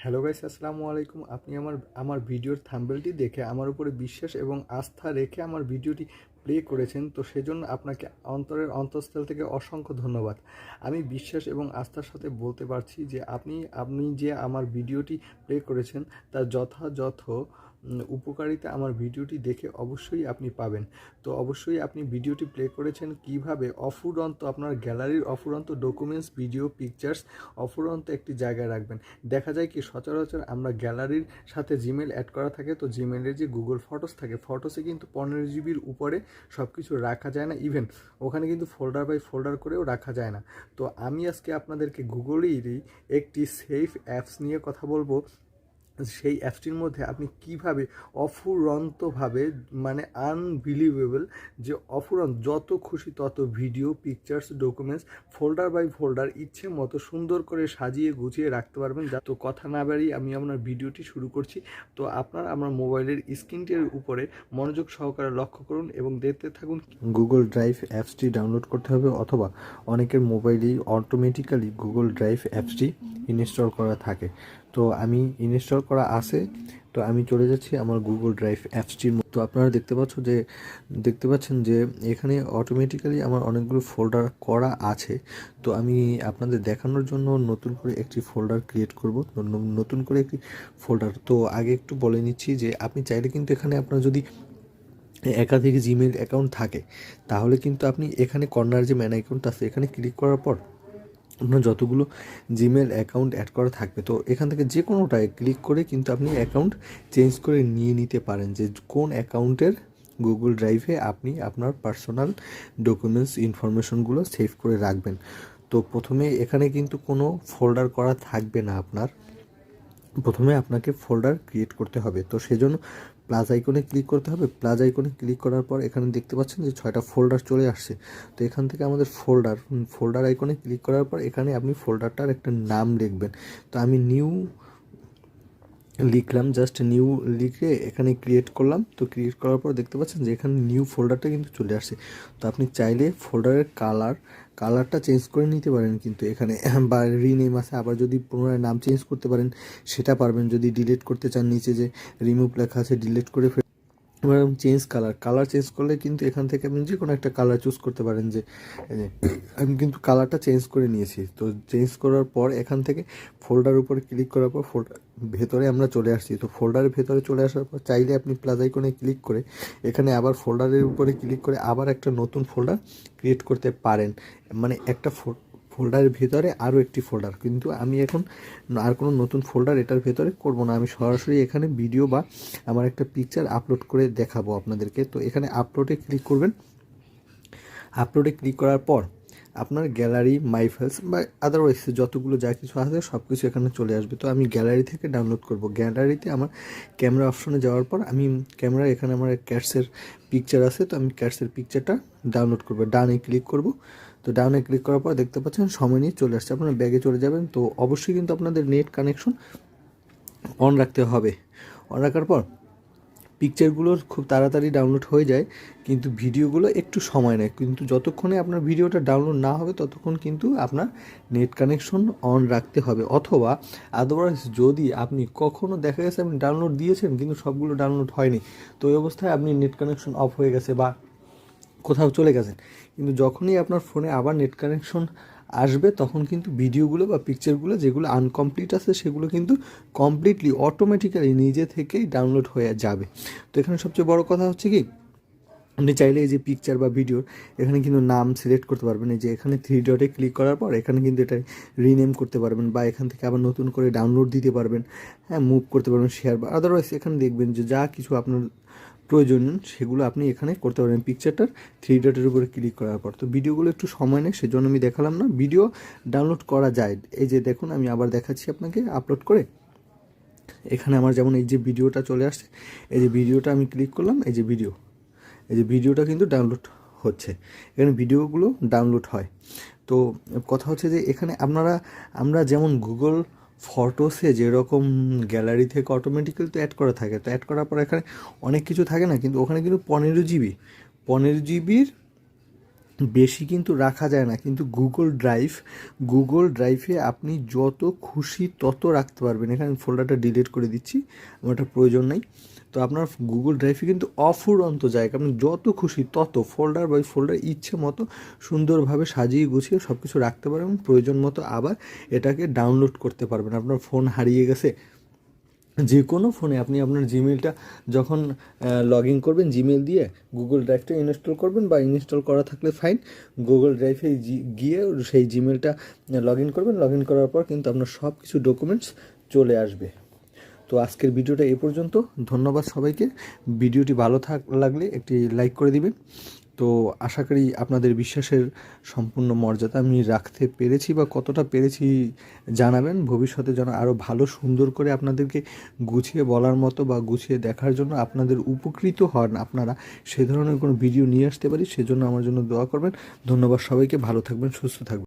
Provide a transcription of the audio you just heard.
Hello guys, আসসালামু আলাইকুম। আপনি আমার আমার ভিডিওর থাম্বনেলটি দেখে আমার উপরে বিশ্বাস এবং আস্থা রেখে আমার ভিডিওটি প্লে করেছেন, তো সেজন্য আপনাকে অন্তরের অন্তঃস্থল থেকে অসংখ্য ধন্যবাদ। আমি বিশ্বাস এবং আস্থার সাথে বলতে পারছি যে আপনি যে আমার ভিডিওটি প্লে করেছেন তার যথাযথ উপকারিতা আমার ভিডিওটি দেখে অবশ্যই আপনি পাবেন। তো অবশ্যই আপনি ভিডিওটি প্লে করেছেন কিভাবে অফুরন্ত আপনার গ্যালারির অফুরন্ত ডকুমেন্টস, ভিডিও, পিকচার্স অফুরন্ত একটি জায়গায় রাখবেন। দেখা যায় কি সচরাচর আমরা গ্যালারির সাথে জিমেল অ্যাড করা থাকে, তো জিমেলের যে গুগল ফটোস থাকে, ফটোসে কিন্তু 15 জিবির উপরে সব কিছু রাখা যায় না, ইভেন ওখানে কিন্তু ফোল্ডার বাই ফোল্ডার করেও রাখা যায় না। তো আমি আজকে আপনাদেরকে গুগলেরই একটি সেফ অ্যাপস নিয়ে কথা বলবো। সেই অ্যাপসটির মধ্যে আপনি কিভাবে অফুরন্তভাবে, মানে আনবিলিভেবল, যে অফুরন্ত যত খুশি তত video, pictures, documents folder by folder ইচ্ছে মতো সুন্দর করে সাজিয়ে গুছিয়ে রাখতে পারবেন। তো কথা না বাড়িয়ে আমি আপনার ভিডিওটি শুরু করছি। তো আমার মোবাইলের স্ক্রিনটির উপরে মনোযোগ সহকারে লক্ষ্য করুন এবং দেখতে থাকুন। গুগল ড্রাইভ অ্যাপসটি ডাউনলোড করতে হবে, অথবা অনেকের মোবাইলেই অটোমেটিক্যালি গুগল ড্রাইভ অ্যাপসটি ইনস্টল করা থাকে। তো আমি ইনস্টল করা আছে, তো আমি চলে যাচ্ছি আমার গুগল ড্রাইভ অ্যাপসটির। তো আপনারা দেখতে পাচ্ছেন যে এখানে অটোমেটিক্যালি আমার অনেকগুলো ফোল্ডার করা আছে। তো আমি আপনাদের দেখানোর জন্য নতুন করে একটি ফোল্ডার ক্রিয়েট করব, নতুন করে একটি ফোল্ডার। তো আগে একটু বলে নিচ্ছি যে আপনি চাইলে কিন্তু এখানে আপনার যদি একাধিক জিমেল অ্যাকাউন্ট থাকে, তাহলে কিন্তু আপনি এখানে কর্নার যে ম্যান অ্যাকাউন্ট আছে এখানে ক্লিক করার পর আপনার যতগুলো জিমেল অ্যাকাউন্ট অ্যাড করা থাকবে, তো এখান থেকে যে কোনোটায় ক্লিক করে কিন্তু আপনি অ্যাকাউন্ট চেঞ্জ করে নিয়ে নিতে পারেন, যে কোন অ্যাকাউন্টের গুগল ড্রাইভে আপনি আপনার পার্সোনাল ডকুমেন্টস ইনফরমেশনগুলো সেভ করে রাখবেন। তো প্রথমে এখানে কিন্তু কোনো ফোল্ডার করা থাকবে না, প্রথমে আপনাকে ফোল্ডার ক্রিয়েট করতে হবে। তো সেজন্য প্লাস আইকনে ক্লিক করতে হবে। প্লাস আইকনে ক্লিক করার পর এখানে দেখতে পাচ্ছেন যে 6টা ফোল্ডার চলে আসছে। তো এখান থেকে আমাদের ফোল্ডার আইকনে ক্লিক করার পর এখানে আপনি ফোল্ডারটার একটা নাম লিখবেন। তো আমি নিউ লিখলাম, জাস্ট নিউ লিখে এখানে ক্রিয়েট করলাম। তো ক্রিয়েট করার পর দেখতে পাচ্ছেন যে এখানে নিউ ফোল্ডারটা কিন্তু চলে আসছে। তো আপনি চাইলে ফোল্ডারের কালারটা চেঞ্জ করে নিতে পারেন, কিন্তু এখানে বা রিনেম আছে, আবার যদি পুনরায় নাম চেঞ্জ করতে পারেন সেটা পারবেন। যদি ডিলিট করতে চান, নিচে যে রিমুভ লেখা আছে ডিলিট করে এবার চেঞ্জ কালার চেঞ্জ করলে কিন্তু এখান থেকে আপনি যে কোনো একটা কালার চুজ করতে পারেন। যে আমি কিন্তু কালারটা চেঞ্জ করে নিয়েছি। তো চেঞ্জ করার পর এখান থেকে ফোল্ডার উপরে ক্লিক করার পর ফোল্ডার ভেতরে আমরা চলে আসছি। তো ফোল্ডারের ভেতরে চলে আসার পর চাইলে আপনি প্লাস আইকনে ক্লিক করে এখানে আবার ফোল্ডারের উপরে ক্লিক করে আবার একটা নতুন ফোল্ডার ক্রিয়েট করতে পারেন, মানে একটা ফোল্ডারের ভেতরে আরও একটি ফোল্ডার। কিন্তু আমি এখন আর কোনো নতুন ফোল্ডার এটার ভেতরে করব না, আমি সরাসরি এখানে ভিডিও বা আমার একটা পিকচার আপলোড করে দেখাবো আপনাদেরকে। তো এখানে আপলোডে ক্লিক করবেন। আপলোডে ক্লিক করার পর আপনার গ্যালারি, মাই ফাইলস বা আদারওয়াইজ যতগুলো যা কিছু আছে সব কিছু এখানে চলে আসবে। তো আমি গ্যালারি থেকে ডাউনলোড করব। গ্যালারিতে আমার ক্যামেরা অপশনে যাওয়ার পর আমি ক্যামেরা, এখানে আমার ক্যাটসের পিকচার আছে, তো আমি ক্যাটসের পিকচারটা ডাউনলোড করব। ডানে ক্লিক করব। তো ডাউনে ক্লিক করার পর দেখতে পাচ্ছেন সময় নিয়ে চলে আসছে, আপনার ব্যাগে চলে যাবেন। তো অবশ্যই কিন্তু আপনাদের নেট কানেকশন অন রাখতে হবে। অন রাখার পর পিকচারগুলোর খুব তাড়াতাড়ি ডাউনলোড হয়ে যায়, কিন্তু ভিডিওগুলো একটু সময় নেয়। কিন্তু যতক্ষণে আপনার ভিডিওটা ডাউনলোড না হবে ততক্ষণ কিন্তু আপনার নেট কানেকশন অন রাখতে হবে। অথবা আদারওয়াইজ যদি আপনি কখনও দেখা গেছে আপনি ডাউনলোড দিয়েছেন কিন্তু সবগুলো ডাউনলোড হয়নি, তো ওই অবস্থায় আপনি নেট কানেকশন অফ হয়ে গেছে বা কোথাও চলে গেছেন, কিন্তু যখনই আপনার ফোনে আবার নেট কানেকশন আসবে তখন কিন্তু ভিডিওগুলো বা পিকচারগুলো যেগুলো আনকমপ্লিট আছে সেগুলো কিন্তু কমপ্লিটলি অটোমেটিক্যালি নিজে থেকেই ডাউনলোড হয়ে যাবে। তো এখানে সবচেয়ে বড় কথা হচ্ছে কি, আপনি চাইলে এই যে পিকচার বা ভিডিওর এখানে কিন্তু নাম সিলেক্ট করতে পারবেন। এই যে এখানে 3 ডটে ক্লিক করার পর এখানে কিন্তু এটা রিনেম করতে পারবেন, বা এখান থেকে আবার নতুন করে ডাউনলোড দিতে পারবেন, হ্যাঁ, মুভ করতে পারবেন, শেয়ার, বা আদারওয়াইজ এখানে দেখবেন যে যা কিছু আপনার প্রয়োজনীয় সেগুলো আপনি এখানে করতে পারেন পিকচারটার 3 ডটের উপরে ক্লিক করার পর। তো ভিডিওগুলো একটু সময় নেয়, সেজন্য আমি দেখালাম না। ভিডিও ডাউনলোড করা যায়, এই যে দেখুন আমি আবার দেখাচ্ছি আপনাকে আপলোড করে। এখানে আমার যেমন এই যে ভিডিওটা চলে আসছে, এই যে ভিডিওটা আমি ক্লিক করলাম, এই যে ভিডিওটা কিন্তু ডাউনলোড হচ্ছে। এখানে ভিডিওগুলো ডাউনলোড হয়। তো কথা হচ্ছে যে এখানে আমরা যেমন গুগল ফটোসে যেরকম গ্যালারি থেকে অটোমেটিক্যালি তো অ্যাড করা থাকে, তো অ্যাড করার পর এখানে অনেক কিছু থাকে না, কিন্তু ওখানে কিন্তু 15 জিবির বেশি কিন্তু রাখা যায় না, কিন্তু গুগল ড্রাইভে আপনি যত খুশি তত রাখতে পারবেন। এখানে আমি ফোল্ডারটা ডিলিট করে দিচ্ছি, আমার এটা প্রয়োজন নেই। তো আপনার গুগল ড্রাইভে কিন্তু অফুরন্ত জায়গা, আপনি যত খুশি তত ফোল্ডার বাই ফোল্ডার ইচ্ছে মতো সুন্দরভাবে সাজিয়ে গুছিয়ে সব কিছু রাখতে পারবেন। প্রয়োজন মতো আবার এটাকে ডাউনলোড করতে পারবেন। আপনার ফোন হারিয়ে গেছে, যে কোনো ফোনে আপনি আপনার জিমেলটা যখন লগ ইন করবেন জিমেল দিয়ে, গুগল ড্রাইভটা ইনস্টল করবেন, বা ইনস্টল করা থাকলে ফাইন, গুগল ড্রাইভে গিয়ে সেই জিমেলটা লগ ইন করবেন। লগ ইন করার পর কিন্তু আপনার সব কিছু ডকুমেন্টস চলে আসবে। তো আজকের ভিডিওটা এ পর্যন্ত। ধন্যবাদ সবাইকে। ভিডিওটি ভালো লাগলে একটি লাইক করে দিবেন। তো আশা করি আপনাদের বিশ্বাসের সম্পূর্ণ মর্যাদা আমি রাখতে পেরেছি, বা কতটা পেরেছি জানাবেন। ভবিষ্যতে যেন আরও ভালো সুন্দর করে আপনাদেরকে গুছিয়ে বলার মতো বা গুছিয়ে দেখার জন্য, আপনাদের উপকৃত হন আপনারা, সে ধরনের কোনো ভিডিও নিয়ে আসতে পারি, সেজন্য আমার জন্য দোয়া করবেন। ধন্যবাদ সবাইকে, ভালো থাকবেন, সুস্থ থাকবেন।